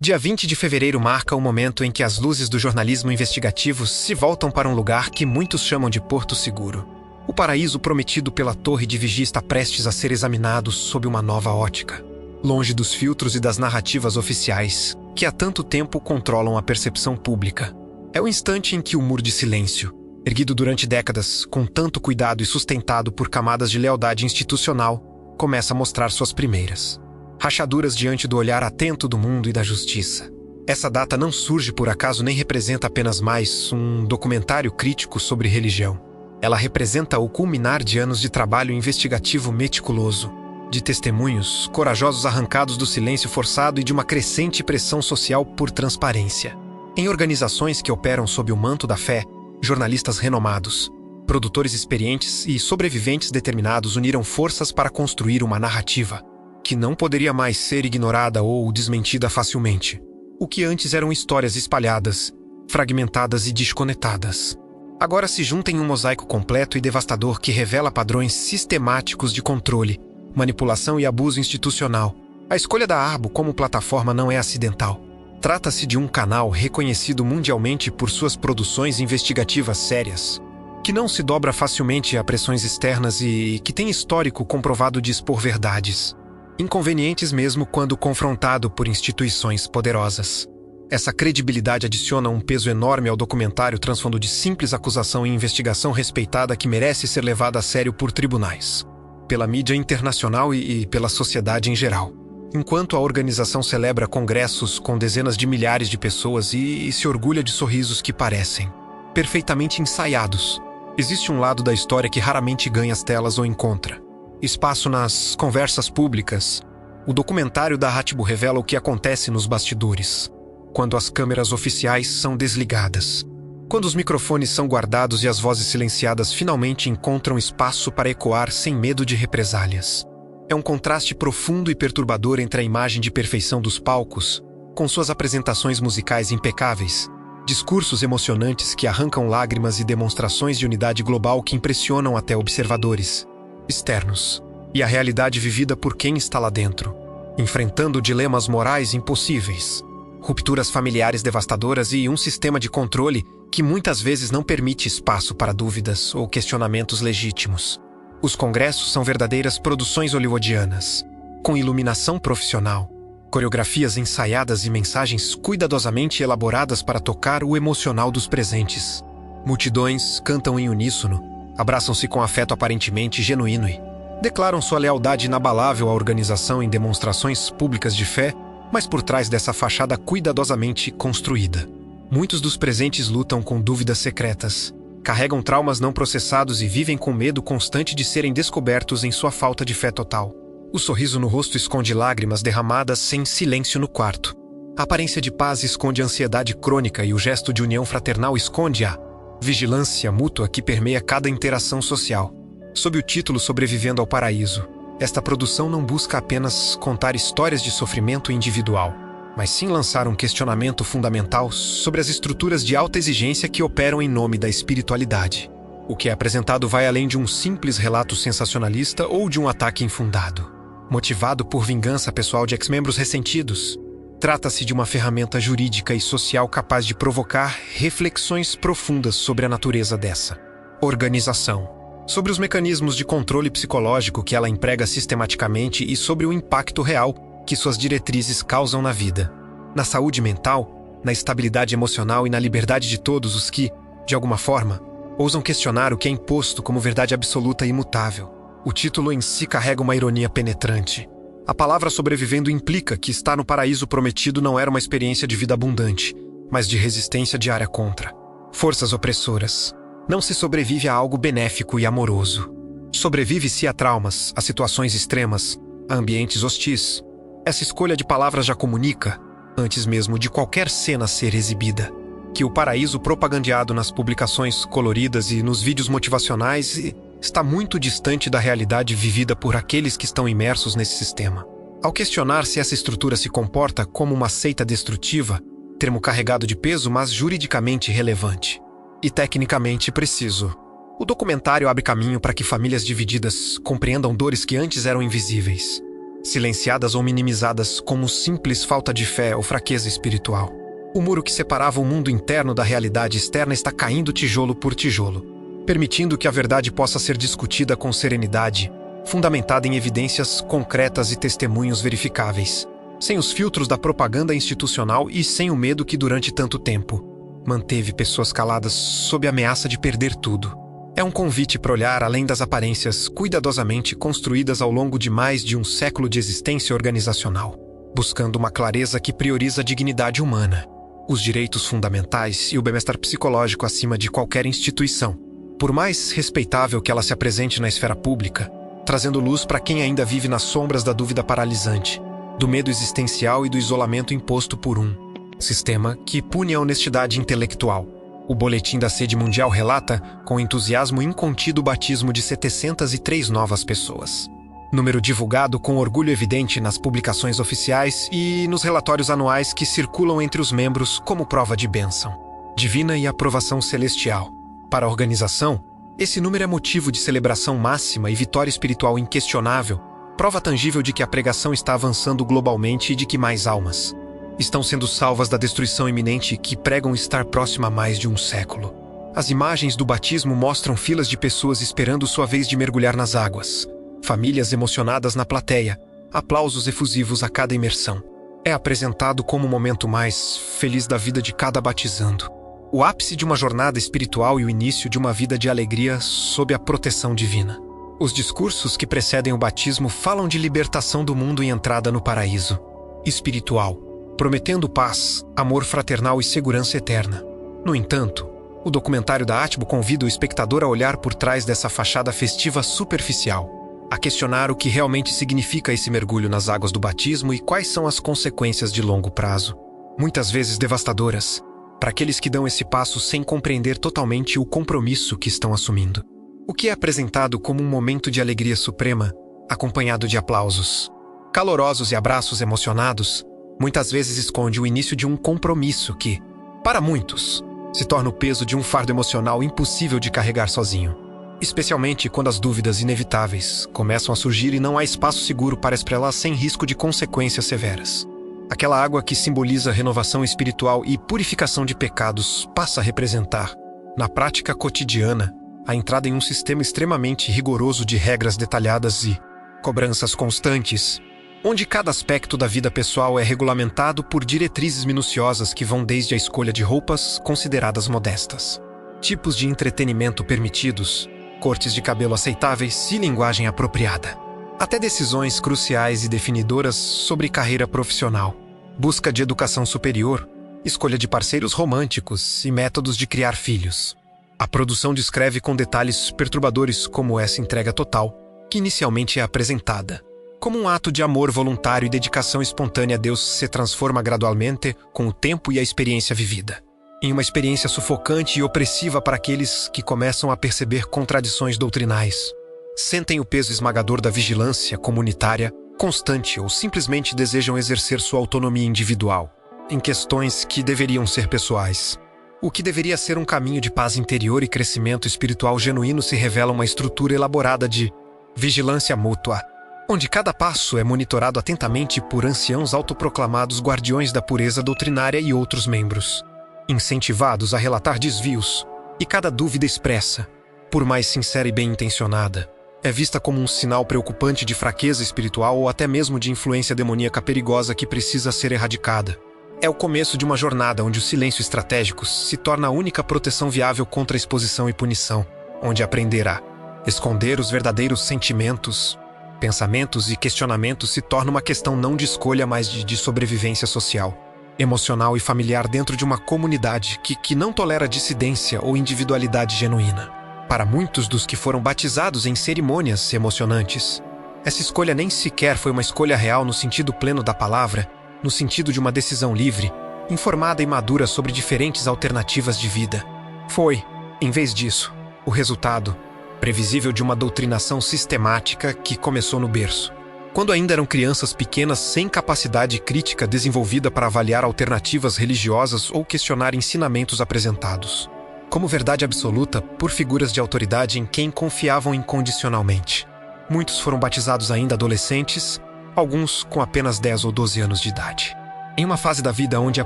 Dia 20 de fevereiro marca o momento em que as luzes do jornalismo investigativo se voltam para um lugar que muitos chamam de Porto Seguro. O paraíso prometido pela torre de vigia está prestes a ser examinado sob uma nova ótica, longe dos filtros e das narrativas oficiais, que há tanto tempo controlam a percepção pública. É o instante em que o muro de silêncio, erguido durante décadas, com tanto cuidado e sustentado por camadas de lealdade institucional, começa a mostrar suas primeiras rachaduras diante do olhar atento do mundo e da justiça. Essa data não surge por acaso nem representa apenas mais um documentário crítico sobre religião. Ela representa o culminar de anos de trabalho investigativo meticuloso, de testemunhos corajosos arrancados do silêncio forçado e de uma crescente pressão social por transparência. Em organizações que operam sob o manto da fé, jornalistas renomados, produtores experientes e sobreviventes determinados uniram forças para construir uma narrativa que não poderia mais ser ignorada ou desmentida facilmente. O que antes eram histórias espalhadas, fragmentadas e desconectadas, agora se juntam em um mosaico completo e devastador que revela padrões sistemáticos de controle, manipulação e abuso institucional. A escolha da Arbo como plataforma não é acidental. Trata-se de um canal reconhecido mundialmente por suas produções investigativas sérias, que não se dobra facilmente a pressões externas e que tem histórico comprovado de expor verdades inconvenientes mesmo quando confrontado por instituições poderosas. Essa credibilidade adiciona um peso enorme ao documentário, transpondo de simples acusação em investigação respeitada que merece ser levada a sério por tribunais, pela mídia internacional e pela sociedade em geral. Enquanto a organização celebra congressos com dezenas de milhares de pessoas e se orgulha de sorrisos que parecem perfeitamente ensaiados, existe um lado da história que raramente ganha as telas ou encontra espaço nas conversas públicas. O documentário da Arbo revela o que acontece nos bastidores, quando as câmeras oficiais são desligadas, quando os microfones são guardados e as vozes silenciadas finalmente encontram espaço para ecoar sem medo de represálias. É um contraste profundo e perturbador entre a imagem de perfeição dos palcos, com suas apresentações musicais impecáveis, discursos emocionantes que arrancam lágrimas e demonstrações de unidade global que impressionam até observadores externos, e a realidade vivida por quem está lá dentro, enfrentando dilemas morais impossíveis, rupturas familiares devastadoras e um sistema de controle que muitas vezes não permite espaço para dúvidas ou questionamentos legítimos. Os congressos são verdadeiras produções hollywoodianas, com iluminação profissional, coreografias ensaiadas e mensagens cuidadosamente elaboradas para tocar o emocional dos presentes. Multidões cantam em uníssono, abraçam-se com afeto aparentemente genuíno e declaram sua lealdade inabalável à organização em demonstrações públicas de fé, mas por trás dessa fachada cuidadosamente construída, muitos dos presentes lutam com dúvidas secretas, carregam traumas não processados e vivem com medo constante de serem descobertos em sua falta de fé total. O sorriso no rosto esconde lágrimas derramadas sem silêncio no quarto. A aparência de paz esconde a ansiedade crônica e o gesto de união fraternal esconde a vigilância mútua que permeia cada interação social. Sob o título Sobrevivendo ao Paraíso, esta produção não busca apenas contar histórias de sofrimento individual, mas sim lançar um questionamento fundamental sobre as estruturas de alta exigência que operam em nome da espiritualidade. O que é apresentado vai além de um simples relato sensacionalista ou de um ataque infundado, motivado por vingança pessoal de ex-membros ressentidos. Trata-se de uma ferramenta jurídica e social capaz de provocar reflexões profundas sobre a natureza dessa organização, sobre os mecanismos de controle psicológico que ela emprega sistematicamente e sobre o impacto real que suas diretrizes causam na vida, na saúde mental, na estabilidade emocional e na liberdade de todos os que, de alguma forma, ousam questionar o que é imposto como verdade absoluta e imutável. O título em si carrega uma ironia penetrante. A palavra sobrevivendo implica que estar no paraíso prometido não era uma experiência de vida abundante, mas de resistência diária contra forças opressoras. Não se sobrevive a algo benéfico e amoroso. Sobrevive-se a traumas, a situações extremas, a ambientes hostis. Essa escolha de palavras já comunica, antes mesmo de qualquer cena ser exibida, que o paraíso propagandeado nas publicações coloridas e nos vídeos motivacionais está muito distante da realidade vivida por aqueles que estão imersos nesse sistema. Ao questionar se essa estrutura se comporta como uma seita destrutiva, termo carregado de peso, mas juridicamente relevante e tecnicamente preciso, o documentário abre caminho para que famílias divididas compreendam dores que antes eram invisíveis. silenciadas ou minimizadas como simples falta de fé ou fraqueza espiritual. O muro que separava o mundo interno da realidade externa está caindo tijolo por tijolo, permitindo que a verdade possa ser discutida com serenidade, fundamentada em evidências concretas e testemunhos verificáveis, sem os filtros da propaganda institucional e sem o medo que durante tanto tempo manteve pessoas caladas sob a ameaça de perder tudo. É um convite para olhar além das aparências cuidadosamente construídas ao longo de mais de um século de existência organizacional, buscando uma clareza que prioriza a dignidade humana, os direitos fundamentais e o bem-estar psicológico acima de qualquer instituição, por mais respeitável que ela se apresente na esfera pública, trazendo luz para quem ainda vive nas sombras da dúvida paralisante, do medo existencial e do isolamento imposto por um sistema que pune a honestidade intelectual. O Boletim da Sede Mundial relata, com entusiasmo incontido, o batismo de 703 novas pessoas. Número divulgado com orgulho evidente nas publicações oficiais e nos relatórios anuais que circulam entre os membros como prova de bênção divina e aprovação celestial. Para a organização, esse número é motivo de celebração máxima e vitória espiritual inquestionável, prova tangível de que a pregação está avançando globalmente e de que mais almas estão sendo salvas da destruição iminente que pregam estar próxima há mais de um século. As imagens do batismo mostram filas de pessoas esperando sua vez de mergulhar nas águas, famílias emocionadas na plateia, aplausos efusivos a cada imersão. É apresentado como o momento mais feliz da vida de cada batizando, o ápice de uma jornada espiritual e o início de uma vida de alegria sob a proteção divina. Os discursos que precedem o batismo falam de libertação do mundo e entrada no paraíso espiritual, prometendo paz, amor fraternal e segurança eterna. No entanto, o documentário da Atbo convida o espectador a olhar por trás dessa fachada festiva superficial, a questionar o que realmente significa esse mergulho nas águas do batismo e quais são as consequências de longo prazo, muitas vezes devastadoras, para aqueles que dão esse passo sem compreender totalmente o compromisso que estão assumindo. O que é apresentado como um momento de alegria suprema, acompanhado de aplausos calorosos e abraços emocionados, muitas vezes esconde o início de um compromisso que, para muitos, se torna o peso de um fardo emocional impossível de carregar sozinho. Especialmente quando as dúvidas inevitáveis começam a surgir e não há espaço seguro para expressá-las sem risco de consequências severas. Aquela água que simboliza renovação espiritual e purificação de pecados passa a representar, na prática cotidiana, a entrada em um sistema extremamente rigoroso de regras detalhadas e cobranças constantes, onde cada aspecto da vida pessoal é regulamentado por diretrizes minuciosas que vão desde a escolha de roupas consideradas modestas, tipos de entretenimento permitidos, cortes de cabelo aceitáveis e linguagem apropriada, até decisões cruciais e definidoras sobre carreira profissional, busca de educação superior, escolha de parceiros românticos e métodos de criar filhos. A produção descreve com detalhes perturbadores como essa entrega total, que inicialmente é apresentada como um ato de amor voluntário e dedicação espontânea a Deus, se transforma gradualmente com o tempo e a experiência vivida, em uma experiência sufocante e opressiva para aqueles que começam a perceber contradições doutrinais, sentem o peso esmagador da vigilância comunitária constante ou simplesmente desejam exercer sua autonomia individual em questões que deveriam ser pessoais. O que deveria ser um caminho de paz interior e crescimento espiritual genuíno se revela uma estrutura elaborada de vigilância mútua, onde cada passo é monitorado atentamente por anciãos autoproclamados guardiões da pureza doutrinária e outros membros, incentivados a relatar desvios, e cada dúvida expressa, por mais sincera e bem-intencionada, é vista como um sinal preocupante de fraqueza espiritual ou até mesmo de influência demoníaca perigosa que precisa ser erradicada. É o começo de uma jornada onde o silêncio estratégico se torna a única proteção viável contra a exposição e punição, onde aprender a esconder os verdadeiros sentimentos, pensamentos e questionamentos se torna uma questão não de escolha, mas de sobrevivência social, emocional e familiar dentro de uma comunidade que não tolera dissidência ou individualidade genuína. Para muitos dos que foram batizados em cerimônias emocionantes, essa escolha nem sequer foi uma escolha real no sentido pleno da palavra, no sentido de uma decisão livre, informada e madura sobre diferentes alternativas de vida. Foi, em vez disso, o resultado previsível de uma doutrinação sistemática que começou no berço, quando ainda eram crianças pequenas sem capacidade crítica desenvolvida para avaliar alternativas religiosas ou questionar ensinamentos apresentados como verdade absoluta por figuras de autoridade em quem confiavam incondicionalmente. Muitos foram batizados ainda adolescentes, alguns com apenas 10 ou 12 anos de idade. Em uma fase da vida onde a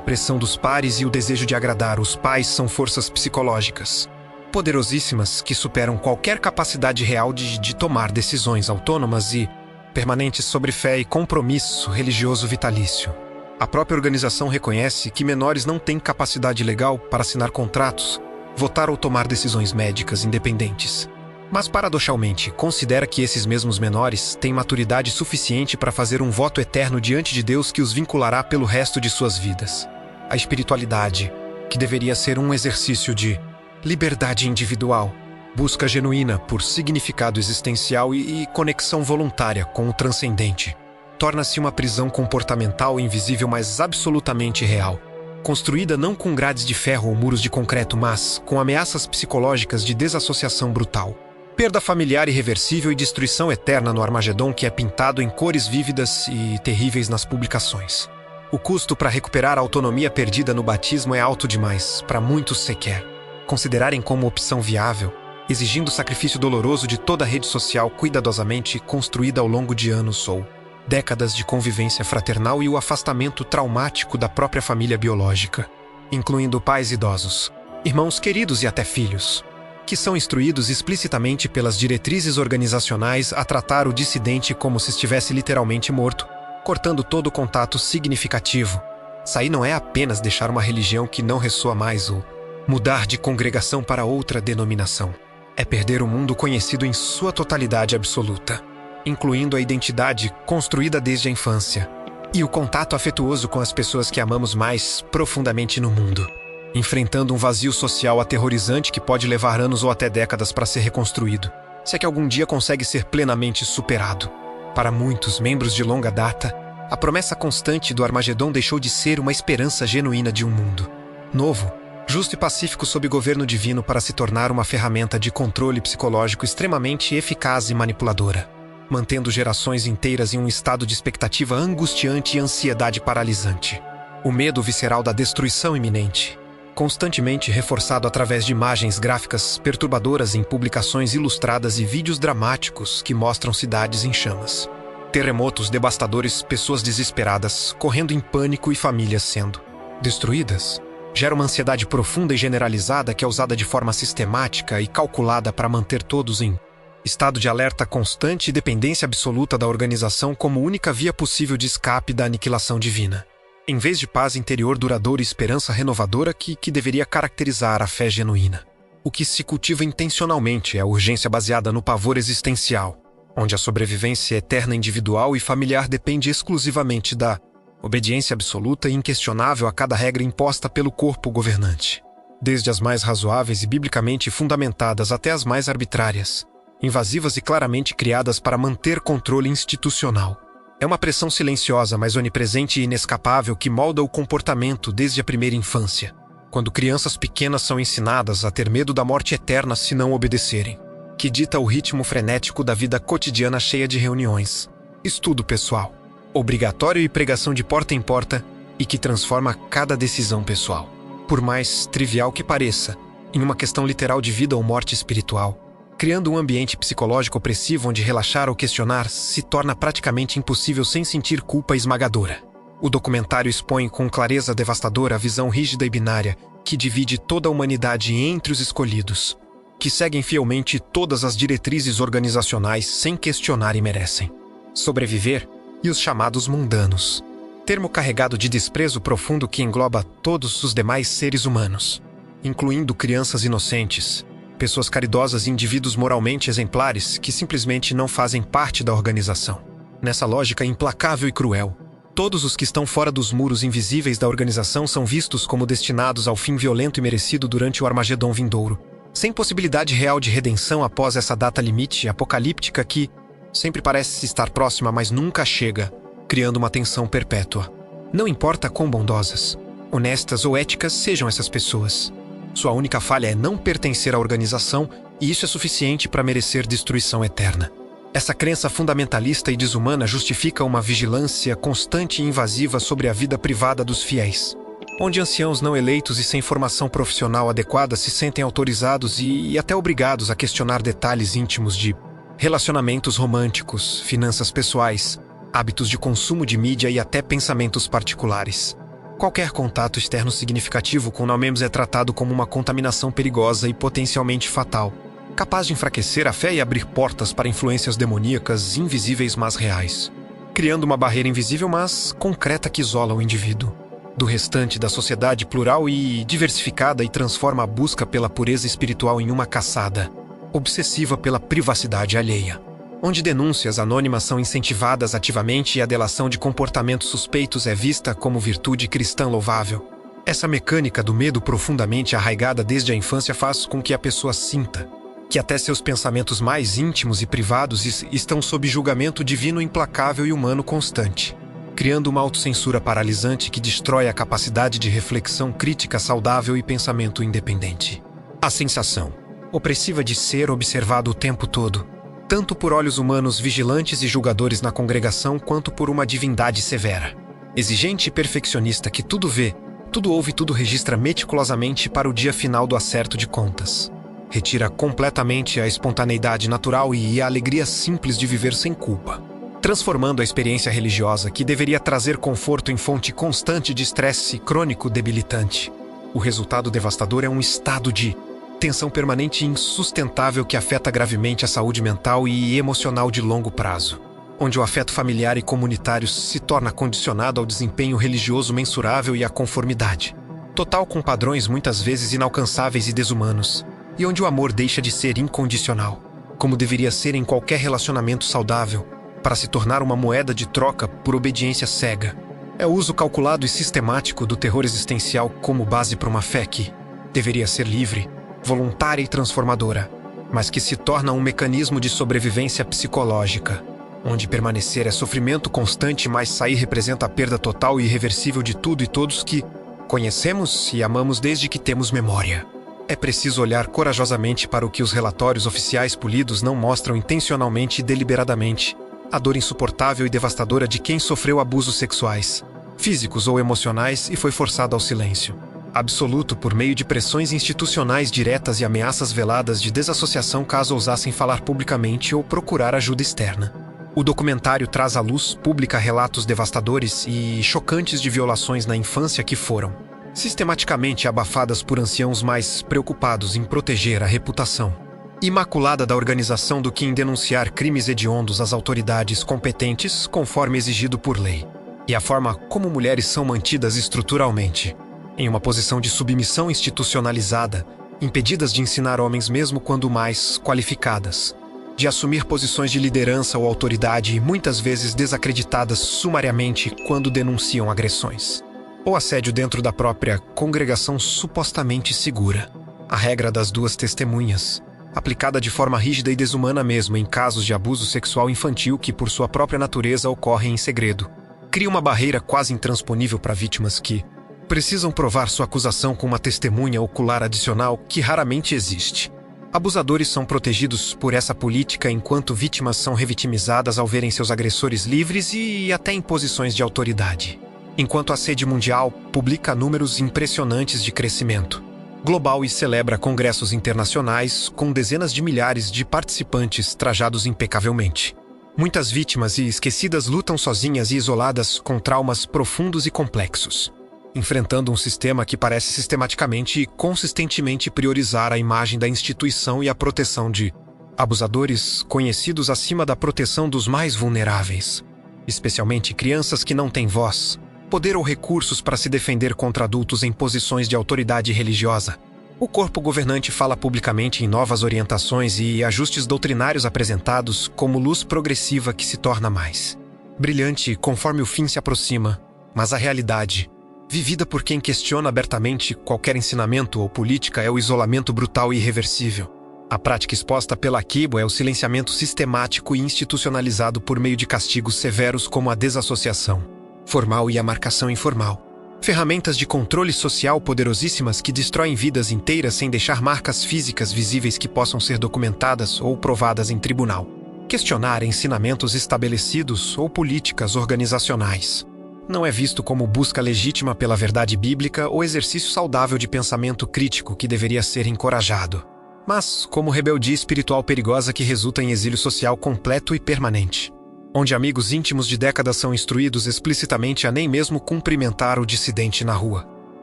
pressão dos pares e o desejo de agradar os pais são forças psicológicas poderosíssimas que superam qualquer capacidade real de tomar decisões autônomas e permanentes sobre fé e compromisso religioso vitalício. A própria organização reconhece que menores não têm capacidade legal para assinar contratos, votar ou tomar decisões médicas independentes. Mas, paradoxalmente, considera que esses mesmos menores têm maturidade suficiente para fazer um voto eterno diante de Deus que os vinculará pelo resto de suas vidas. A espiritualidade, que deveria ser um exercício de liberdade individual, busca genuína por significado existencial e conexão voluntária com o transcendente, torna-se uma prisão comportamental invisível, mas absolutamente real, construída não com grades de ferro ou muros de concreto, mas com ameaças psicológicas de desassociação brutal, perda familiar irreversível e destruição eterna no Armagedon, que é pintado em cores vívidas e terríveis nas publicações. O custo para recuperar a autonomia perdida no batismo é alto demais, para muitos sequer considerarem como opção viável, exigindo o sacrifício doloroso de toda a rede social cuidadosamente construída ao longo de anos ou décadas de convivência fraternal e o afastamento traumático da própria família biológica, incluindo pais idosos, irmãos queridos e até filhos, que são instruídos explicitamente pelas diretrizes organizacionais a tratar o dissidente como se estivesse literalmente morto, cortando todo o contato significativo. Sair não é apenas deixar uma religião que não ressoa mais ou mudar de congregação para outra denominação. É perder o mundo conhecido em sua totalidade absoluta, incluindo a identidade construída desde a infância e o contato afetuoso com as pessoas que amamos mais profundamente no mundo, enfrentando um vazio social aterrorizante que pode levar anos ou até décadas para ser reconstruído, se é que algum dia consegue ser plenamente superado. Para muitos membros de longa data, a promessa constante do Armagedon deixou de ser uma esperança genuína de um mundo novo, justo e pacífico sob governo divino, para se tornar uma ferramenta de controle psicológico extremamente eficaz e manipuladora, mantendo gerações inteiras em um estado de expectativa angustiante e ansiedade paralisante. O medo visceral da destruição iminente, constantemente reforçado através de imagens gráficas perturbadoras em publicações ilustradas e vídeos dramáticos que mostram cidades em chamas, terremotos devastadores, pessoas desesperadas, correndo em pânico e famílias sendo destruídas, gera uma ansiedade profunda e generalizada que é usada de forma sistemática e calculada para manter todos em estado de alerta constante e dependência absoluta da organização como única via possível de escape da aniquilação divina, em vez de paz interior duradoura e esperança renovadora que deveria caracterizar a fé genuína. O que se cultiva intencionalmente é a urgência baseada no pavor existencial, onde a sobrevivência eterna individual e familiar depende exclusivamente da obediência absoluta e inquestionável a cada regra imposta pelo corpo governante, desde as mais razoáveis e biblicamente fundamentadas até as mais arbitrárias, invasivas e claramente criadas para manter controle institucional. É uma pressão silenciosa, mas onipresente e inescapável que molda o comportamento desde a primeira infância, quando crianças pequenas são ensinadas a ter medo da morte eterna se não obedecerem, que dita o ritmo frenético da vida cotidiana cheia de reuniões, estudo pessoal, obrigatório e pregação de porta em porta, e que transforma cada decisão pessoal, por mais trivial que pareça, em uma questão literal de vida ou morte espiritual, criando um ambiente psicológico opressivo onde relaxar ou questionar se torna praticamente impossível sem sentir culpa esmagadora. O documentário expõe com clareza devastadora a visão rígida e binária que divide toda a humanidade entre os escolhidos, que seguem fielmente todas as diretrizes organizacionais sem questionar e merecem sobreviver, e os chamados mundanos, termo carregado de desprezo profundo que engloba todos os demais seres humanos, incluindo crianças inocentes, pessoas caridosas e indivíduos moralmente exemplares que simplesmente não fazem parte da organização. Nessa lógica implacável e cruel, todos os que estão fora dos muros invisíveis da organização são vistos como destinados ao fim violento e merecido durante o Armagedon vindouro, sem possibilidade real de redenção após essa data limite apocalíptica que sempre parece estar próxima, mas nunca chega, criando uma tensão perpétua. Não importa quão bondosas, honestas ou éticas sejam essas pessoas, sua única falha é não pertencer à organização, e isso é suficiente para merecer destruição eterna. Essa crença fundamentalista e desumana justifica uma vigilância constante e invasiva sobre a vida privada dos fiéis, onde anciãos não eleitos e sem formação profissional adequada se sentem autorizados e até obrigados a questionar detalhes íntimos de relacionamentos românticos, finanças pessoais, hábitos de consumo de mídia e até pensamentos particulares. Qualquer contato externo significativo com não-membros é tratado como uma contaminação perigosa e potencialmente fatal, capaz de enfraquecer a fé e abrir portas para influências demoníacas invisíveis mas reais, criando uma barreira invisível mas concreta que isola o indivíduo do restante da sociedade plural e diversificada e transforma a busca pela pureza espiritual em uma caçada obsessiva pela privacidade alheia, onde denúncias anônimas são incentivadas ativamente e a delação de comportamentos suspeitos é vista como virtude cristã louvável. Essa mecânica do medo profundamente arraigada desde a infância faz com que a pessoa sinta que até seus pensamentos mais íntimos e privados estão sob julgamento divino implacável e humano constante, criando uma autocensura paralisante que destrói a capacidade de reflexão crítica saudável e pensamento independente. A sensação opressiva de ser observado o tempo todo, tanto por olhos humanos vigilantes e julgadores na congregação quanto por uma divindade severa, exigente e perfeccionista que tudo vê, tudo ouve e tudo registra meticulosamente para o dia final do acerto de contas. Retira completamente a espontaneidade natural e a alegria simples de viver sem culpa, transformando a experiência religiosa, que deveria trazer conforto, em fonte constante de estresse crônico debilitante. O resultado devastador é um estado de tensão permanente e insustentável que afeta gravemente a saúde mental e emocional de longo prazo, onde o afeto familiar e comunitário se torna condicionado ao desempenho religioso mensurável e à conformidade total com padrões muitas vezes inalcançáveis e desumanos, e onde o amor deixa de ser incondicional, como deveria ser em qualquer relacionamento saudável, para se tornar uma moeda de troca por obediência cega. É o uso calculado e sistemático do terror existencial como base para uma fé que deveria ser livre, voluntária e transformadora, mas que se torna um mecanismo de sobrevivência psicológica, onde permanecer é sofrimento constante, mas sair representa a perda total e irreversível de tudo e todos que conhecemos e amamos desde que temos memória. É preciso olhar corajosamente para o que os relatórios oficiais polidos não mostram intencionalmente e deliberadamente: a dor insuportável e devastadora de quem sofreu abusos sexuais, físicos ou emocionais e foi forçado ao silêncio absoluto por meio de pressões institucionais diretas e ameaças veladas de desassociação caso ousassem falar publicamente ou procurar ajuda externa. O documentário traz à luz pública relatos devastadores e chocantes de violações na infância que foram sistematicamente abafadas por anciãos mais preocupados em proteger a reputação imaculada da organização do que em denunciar crimes hediondos às autoridades competentes conforme exigido por lei, e a forma como mulheres são mantidas estruturalmente em uma posição de submissão institucionalizada, impedidas de ensinar homens mesmo quando mais qualificadas, de assumir posições de liderança ou autoridade e muitas vezes desacreditadas sumariamente quando denunciam agressões ou assédio dentro da própria congregação supostamente segura. A regra das duas testemunhas, aplicada de forma rígida e desumana mesmo em casos de abuso sexual infantil que por sua própria natureza ocorrem em segredo, cria uma barreira quase intransponível para vítimas que precisam provar sua acusação com uma testemunha ocular adicional que raramente existe. Abusadores são protegidos por essa política enquanto vítimas são revitimizadas ao verem seus agressores livres e até em posições de autoridade. Enquanto a sede mundial publica números impressionantes de crescimento global e celebra congressos internacionais com dezenas de milhares de participantes trajados impecavelmente, muitas vítimas e esquecidas lutam sozinhas e isoladas com traumas profundos e complexos, enfrentando um sistema que parece sistematicamente e consistentemente priorizar a imagem da instituição e a proteção de abusadores conhecidos acima da proteção dos mais vulneráveis, especialmente crianças que não têm voz, poder ou recursos para se defender contra adultos em posições de autoridade religiosa. O corpo governante fala publicamente em novas orientações e ajustes doutrinários apresentados como luz progressiva que se torna mais brilhante conforme o fim se aproxima, mas a realidade, vivida por quem questiona abertamente qualquer ensinamento ou política, é o isolamento brutal e irreversível. A prática exposta pela Akibo é o silenciamento sistemático e institucionalizado por meio de castigos severos como a desassociação formal e a marcação informal. Ferramentas de controle social poderosíssimas que destroem vidas inteiras sem deixar marcas físicas visíveis que possam ser documentadas ou provadas em tribunal. Questionar ensinamentos estabelecidos ou políticas organizacionais não é visto como busca legítima pela verdade bíblica ou exercício saudável de pensamento crítico que deveria ser encorajado, mas como rebeldia espiritual perigosa que resulta em exílio social completo e permanente. onde amigos íntimos de décadas são instruídos explicitamente a nem mesmo cumprimentar o dissidente na rua,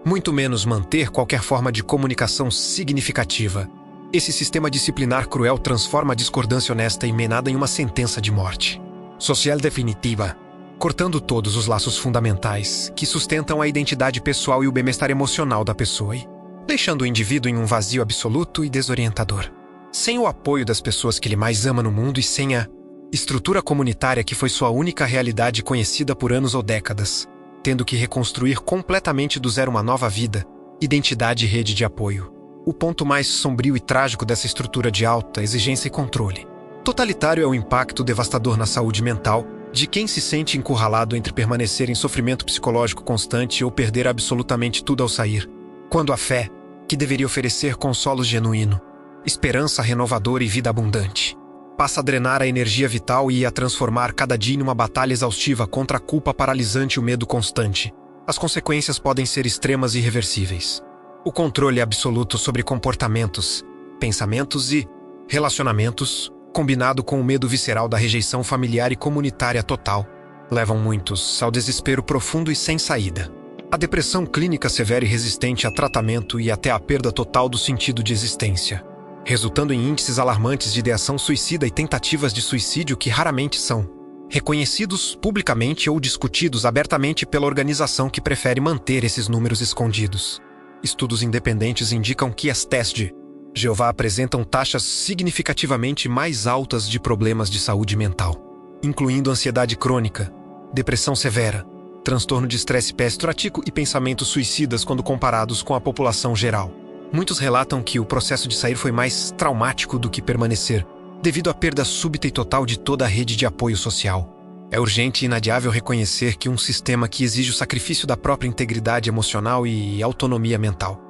muito menos manter qualquer forma de comunicação significativa. Esse sistema disciplinar cruel transforma a discordância honesta e emendada em uma sentença de morte social definitiva, cortando todos os laços fundamentais que sustentam a identidade pessoal e o bem-estar emocional da pessoa, e deixando o indivíduo em um vazio absoluto e desorientador. Sem o apoio das pessoas que ele mais ama no mundo e sem a estrutura comunitária que foi sua única realidade conhecida por anos ou décadas, tendo que reconstruir completamente do zero uma nova vida, identidade e rede de apoio. O ponto mais sombrio e trágico dessa estrutura de alta exigência e controle totalitário é o impacto devastador na saúde mental de quem se sente encurralado entre permanecer em sofrimento psicológico constante ou perder absolutamente tudo ao sair, quando a fé, que deveria oferecer consolo genuíno, esperança renovadora e vida abundante, passa a drenar a energia vital e a transformar cada dia em uma batalha exaustiva contra a culpa paralisante e o medo constante. As consequências podem ser extremas e irreversíveis. O controle absoluto sobre comportamentos, pensamentos e relacionamentos, combinado com o medo visceral da rejeição familiar e comunitária total, levam muitos ao desespero profundo e sem saída. A depressão clínica severa e resistente a tratamento e até a perda total do sentido de existência, resultando em índices alarmantes de ideação suicida e tentativas de suicídio que raramente são reconhecidos publicamente ou discutidos abertamente pela organização que prefere manter esses números escondidos. Estudos independentes indicam que as testes de Jeová apresentam taxas significativamente mais altas de problemas de saúde mental, incluindo ansiedade crônica, depressão severa, transtorno de estresse pós-traumático e pensamentos suicidas quando comparados com a população geral. Muitos relatam que o processo de sair foi mais traumático do que permanecer, devido à perda súbita e total de toda a rede de apoio social. É urgente e inadiável reconhecer que um sistema que exige o sacrifício da própria integridade emocional e autonomia mental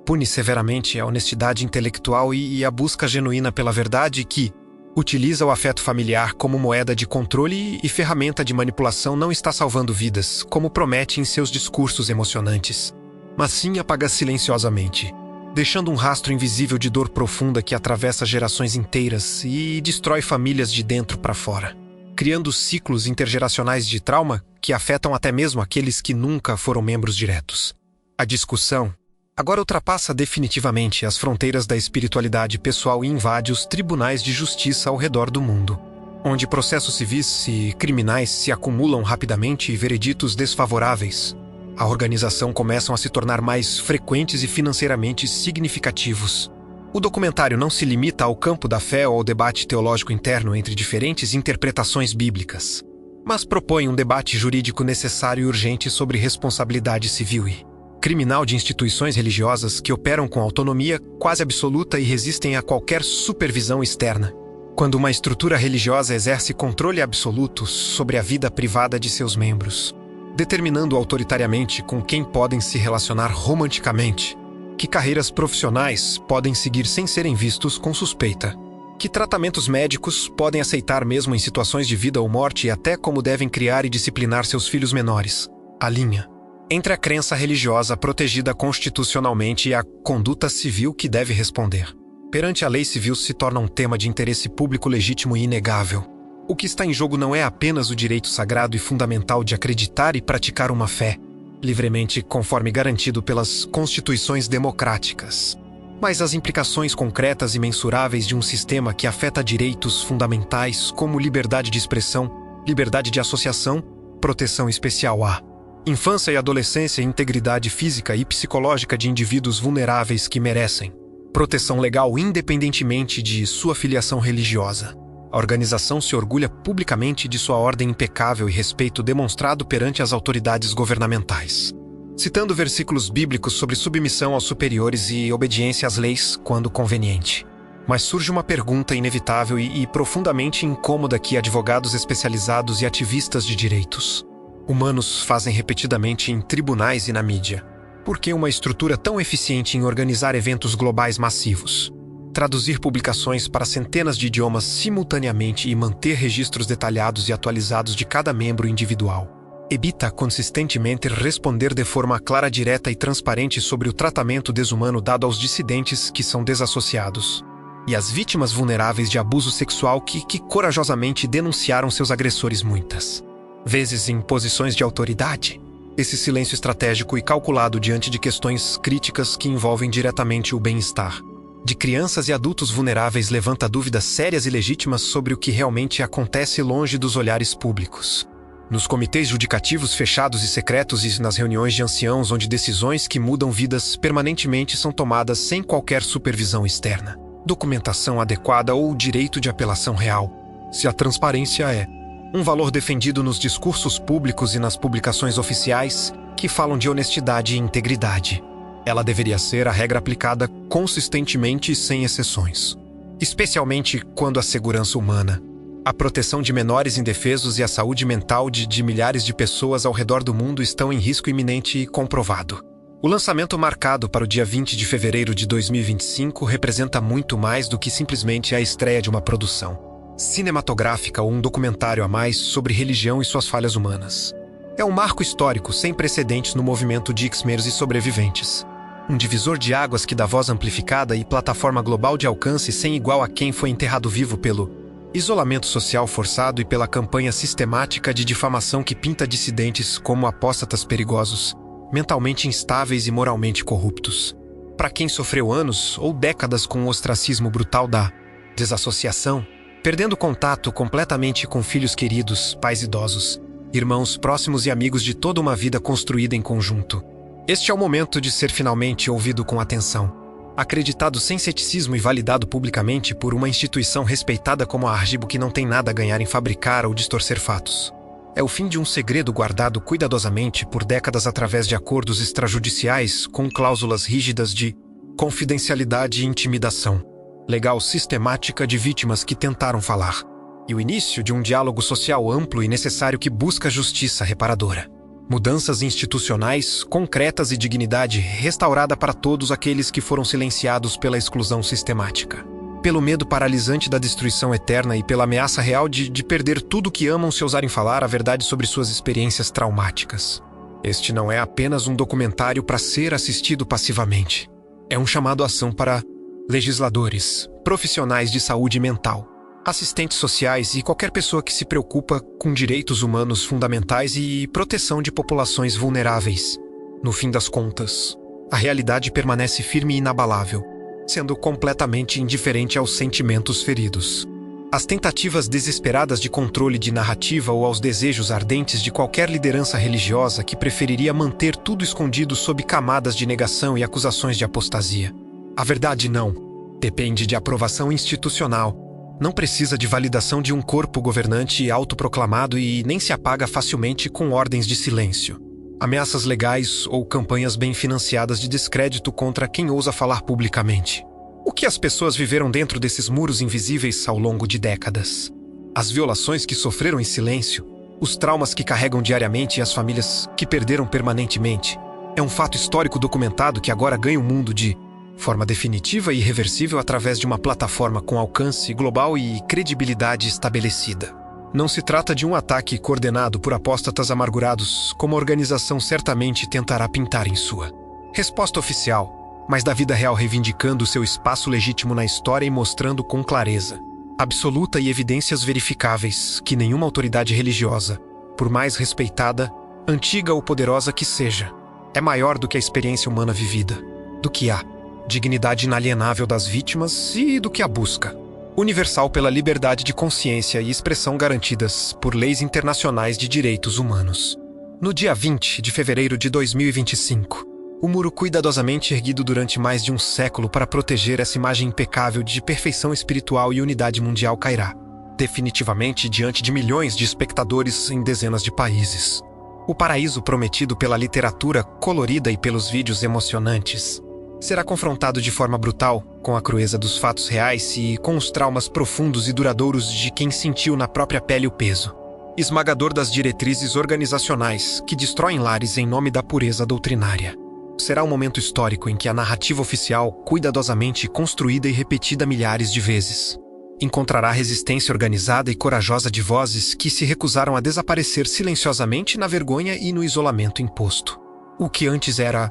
pune severamente a honestidade intelectual e a busca genuína pela verdade, que utiliza o afeto familiar como moeda de controle e ferramenta de manipulação, não está salvando vidas, como promete em seus discursos emocionantes, mas sim apaga silenciosamente, deixando um rastro invisível de dor profunda que atravessa gerações inteiras e destrói famílias de dentro para fora, criando ciclos intergeracionais de trauma que afetam até mesmo aqueles que nunca foram membros diretos. A discussão agora ultrapassa definitivamente as fronteiras da espiritualidade pessoal e invade os tribunais de justiça ao redor do mundo, onde processos civis e criminais se acumulam rapidamente e vereditos desfavoráveis. A organização começam a se tornar mais frequentes e financeiramente significativos. O documentário não se limita ao campo da fé ou ao debate teológico interno entre diferentes interpretações bíblicas, mas propõe um debate jurídico necessário e urgente sobre responsabilidade civil e criminal de instituições religiosas que operam com autonomia quase absoluta e resistem a qualquer supervisão externa, quando uma estrutura religiosa exerce controle absoluto sobre a vida privada de seus membros, determinando autoritariamente com quem podem se relacionar romanticamente, que carreiras profissionais podem seguir sem serem vistos com suspeita, que tratamentos médicos podem aceitar mesmo em situações de vida ou morte e até como devem criar e disciplinar seus filhos menores. A linha entre a crença religiosa protegida constitucionalmente e a conduta civil que deve responder perante a lei civil se torna um tema de interesse público legítimo e inegável. O que está em jogo não é apenas o direito sagrado e fundamental de acreditar e praticar uma fé, livremente conforme garantido pelas constituições democráticas, mas as implicações concretas e mensuráveis de um sistema que afeta direitos fundamentais como liberdade de expressão, liberdade de associação, proteção especial à infância e adolescência e integridade física e psicológica de indivíduos vulneráveis que merecem proteção legal independentemente de sua filiação religiosa. A organização se orgulha publicamente de sua ordem impecável e respeito demonstrado perante as autoridades governamentais, citando versículos bíblicos sobre submissão aos superiores e obediência às leis quando conveniente. Mas surge uma pergunta inevitável e profundamente incômoda que advogados especializados e ativistas de direitos humanos fazem repetidamente em tribunais e na mídia. Por que uma estrutura tão eficiente em organizar eventos globais massivos, traduzir publicações para centenas de idiomas simultaneamente e manter registros detalhados e atualizados de cada membro individual, evita consistentemente responder de forma clara, direta e transparente sobre o tratamento desumano dado aos dissidentes que são desassociados, e as vítimas vulneráveis de abuso sexual que corajosamente denunciaram seus agressores muitas vezes em posições de autoridade. Esse silêncio estratégico e calculado diante de questões críticas que envolvem diretamente o bem-estar de crianças e adultos vulneráveis levanta dúvidas sérias e legítimas sobre o que realmente acontece longe dos olhares públicos. Nos comitês judicativos fechados e secretos e nas reuniões de anciãos onde decisões que mudam vidas permanentemente são tomadas sem qualquer supervisão externa, documentação adequada ou direito de apelação real. Se a transparência é um valor defendido nos discursos públicos e nas publicações oficiais que falam de honestidade e integridade, ela deveria ser a regra aplicada consistentemente e sem exceções. Especialmente quando a segurança humana, a proteção de menores indefesos e a saúde mental de milhares de pessoas ao redor do mundo estão em risco iminente e comprovado. O lançamento marcado para o dia 20 de fevereiro de 2025 representa muito mais do que simplesmente a estreia de uma produção cinematográfica ou um documentário a mais sobre religião e suas falhas humanas. É um marco histórico sem precedentes no movimento de X-Meros e sobreviventes. Um divisor de águas que dá voz amplificada e plataforma global de alcance sem igual a quem foi enterrado vivo pelo isolamento social forçado e pela campanha sistemática de difamação que pinta dissidentes como apóstatas perigosos, mentalmente instáveis e moralmente corruptos. Para quem sofreu anos ou décadas com o ostracismo brutal da desassociação, perdendo contato completamente com filhos queridos, pais idosos, irmãos próximos e amigos de toda uma vida construída em conjunto. Este é o momento de ser finalmente ouvido com atenção, acreditado sem ceticismo e validado publicamente por uma instituição respeitada como a Argibo que não tem nada a ganhar em fabricar ou distorcer fatos. É o fim de um segredo guardado cuidadosamente por décadas através de acordos extrajudiciais com cláusulas rígidas de confidencialidade e intimidação legal sistemática de vítimas que tentaram falar, e o início de um diálogo social amplo e necessário que busca justiça reparadora. Mudanças institucionais, concretas e dignidade restaurada para todos aqueles que foram silenciados pela exclusão sistemática, pelo medo paralisante da destruição eterna e pela ameaça real de perder tudo o que amam se ousarem falar a verdade sobre suas experiências traumáticas. Este não é apenas um documentário para ser assistido passivamente. É um chamado à ação para legisladores, profissionais de saúde mental, assistentes sociais e qualquer pessoa que se preocupa com direitos humanos fundamentais e proteção de populações vulneráveis. No fim das contas, a realidade permanece firme e inabalável, sendo completamente indiferente aos sentimentos feridos. Às tentativas desesperadas de controle de narrativa ou aos desejos ardentes de qualquer liderança religiosa que preferiria manter tudo escondido sob camadas de negação e acusações de apostasia. A verdade não depende de aprovação institucional, não precisa de validação de um corpo governante autoproclamado e nem se apaga facilmente com ordens de silêncio, ameaças legais ou campanhas bem financiadas de descrédito contra quem ousa falar publicamente. O que as pessoas viveram dentro desses muros invisíveis ao longo de décadas? As violações que sofreram em silêncio, os traumas que carregam diariamente e as famílias que perderam permanentemente. É um fato histórico documentado que agora ganha o mundo de forma definitiva e irreversível através de uma plataforma com alcance global e credibilidade estabelecida. Não se trata de um ataque coordenado por apóstatas amargurados, como a organização certamente tentará pintar em sua resposta oficial, mas da vida real reivindicando seu espaço legítimo na história e mostrando com clareza absoluta e evidências verificáveis que nenhuma autoridade religiosa, por mais respeitada, antiga ou poderosa que seja, é maior do que a experiência humana vivida, do que a dignidade inalienável das vítimas e do que a busca universal pela liberdade de consciência e expressão garantidas por leis internacionais de direitos humanos. No dia 20 de fevereiro de 2025, o muro cuidadosamente erguido durante mais de um século para proteger essa imagem impecável de perfeição espiritual e unidade mundial cairá, definitivamente diante de milhões de espectadores em dezenas de países. O paraíso prometido pela literatura colorida e pelos vídeos emocionantes será confrontado de forma brutal com a crueza dos fatos reais e com os traumas profundos e duradouros de quem sentiu na própria pele o peso esmagador das diretrizes organizacionais que destroem lares em nome da pureza doutrinária. Será um momento histórico em que a narrativa oficial, cuidadosamente construída e repetida milhares de vezes, encontrará resistência organizada e corajosa de vozes que se recusaram a desaparecer silenciosamente na vergonha e no isolamento imposto. O que antes era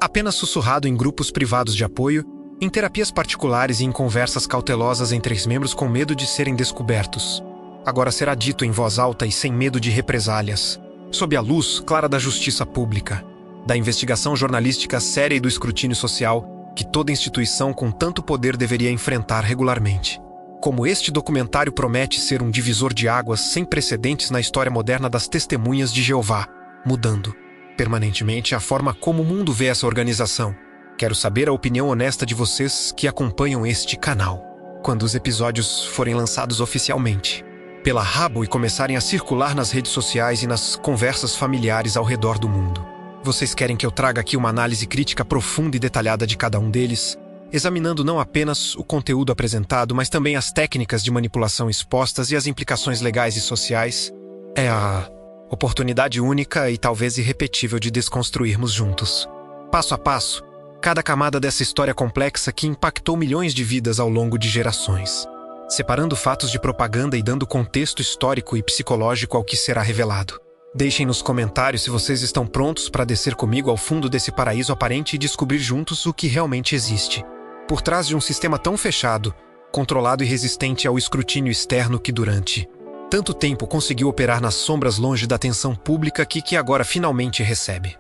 apenas sussurrado em grupos privados de apoio, em terapias particulares e em conversas cautelosas entre ex-membros com medo de serem descobertos. Agora será dito em voz alta e sem medo de represálias, sob a luz clara da justiça pública, da investigação jornalística séria e do escrutínio social que toda instituição com tanto poder deveria enfrentar regularmente. Como este documentário promete ser um divisor de águas sem precedentes na história moderna das testemunhas de Jeová, mudando permanentemente a forma como o mundo vê essa organização. Quero saber a opinião honesta de vocês que acompanham este canal, quando os episódios forem lançados oficialmente pela Rabo e começarem a circular nas redes sociais e nas conversas familiares ao redor do mundo. Vocês querem que eu traga aqui uma análise crítica profunda e detalhada de cada um deles, examinando não apenas o conteúdo apresentado, mas também as técnicas de manipulação expostas e as implicações legais e sociais? É a oportunidade única e talvez irrepetível de desconstruirmos juntos, passo a passo, cada camada dessa história complexa que impactou milhões de vidas ao longo de gerações, separando fatos de propaganda e dando contexto histórico e psicológico ao que será revelado. Deixem nos comentários se vocês estão prontos para descer comigo ao fundo desse paraíso aparente e descobrir juntos o que realmente existe, por trás de um sistema tão fechado, controlado e resistente ao escrutínio externo que durante tanto tempo conseguiu operar nas sombras longe da atenção pública que agora finalmente recebe.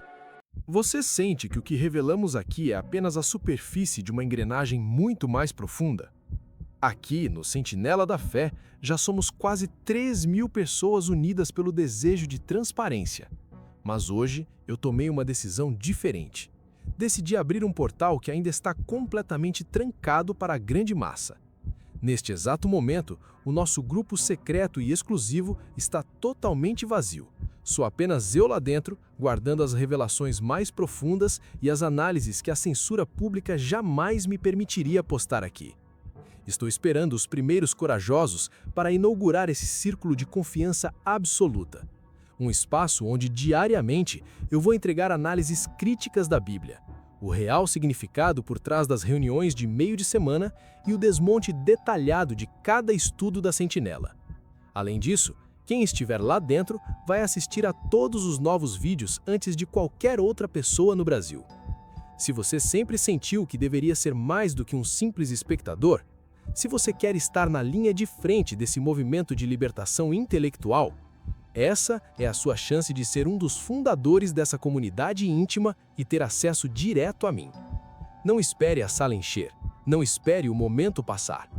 Você sente que o que revelamos aqui é apenas a superfície de uma engrenagem muito mais profunda? Aqui, no Sentinela da Fé, já somos quase 3.000 pessoas unidas pelo desejo de transparência. Mas hoje, eu tomei uma decisão diferente. Decidi abrir um portal que ainda está completamente trancado para a grande massa. Neste exato momento, o nosso grupo secreto e exclusivo está totalmente vazio. Sou apenas eu lá dentro, guardando as revelações mais profundas e as análises que a censura pública jamais me permitiria postar aqui. Estou esperando os primeiros corajosos para inaugurar esse círculo de confiança absoluta. Um espaço onde diariamente eu vou entregar análises críticas da Bíblia, o real significado por trás das reuniões de meio de semana e o desmonte detalhado de cada estudo da Sentinela. Além disso, quem estiver lá dentro vai assistir a todos os novos vídeos antes de qualquer outra pessoa no Brasil. Se você sempre sentiu que deveria ser mais do que um simples espectador, se você quer estar na linha de frente desse movimento de libertação intelectual, essa é a sua chance de ser um dos fundadores dessa comunidade íntima e ter acesso direto a mim. Não espere a sala encher, não espere o momento passar.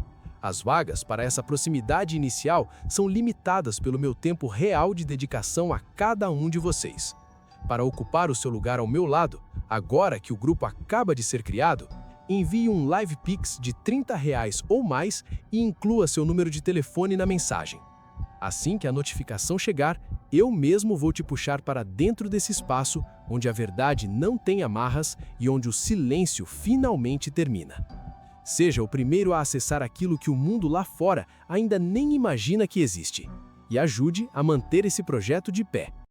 As vagas para essa proximidade inicial são limitadas pelo meu tempo real de dedicação a cada um de vocês. Para ocupar o seu lugar ao meu lado, agora que o grupo acaba de ser criado, envie um Live Pix de R$30 ou mais e inclua seu número de telefone na mensagem. Assim que a notificação chegar, eu mesmo vou te puxar para dentro desse espaço onde a verdade não tem amarras e onde o silêncio finalmente termina. Seja o primeiro a acessar aquilo que o mundo lá fora ainda nem imagina que existe. E ajude a manter esse projeto de pé.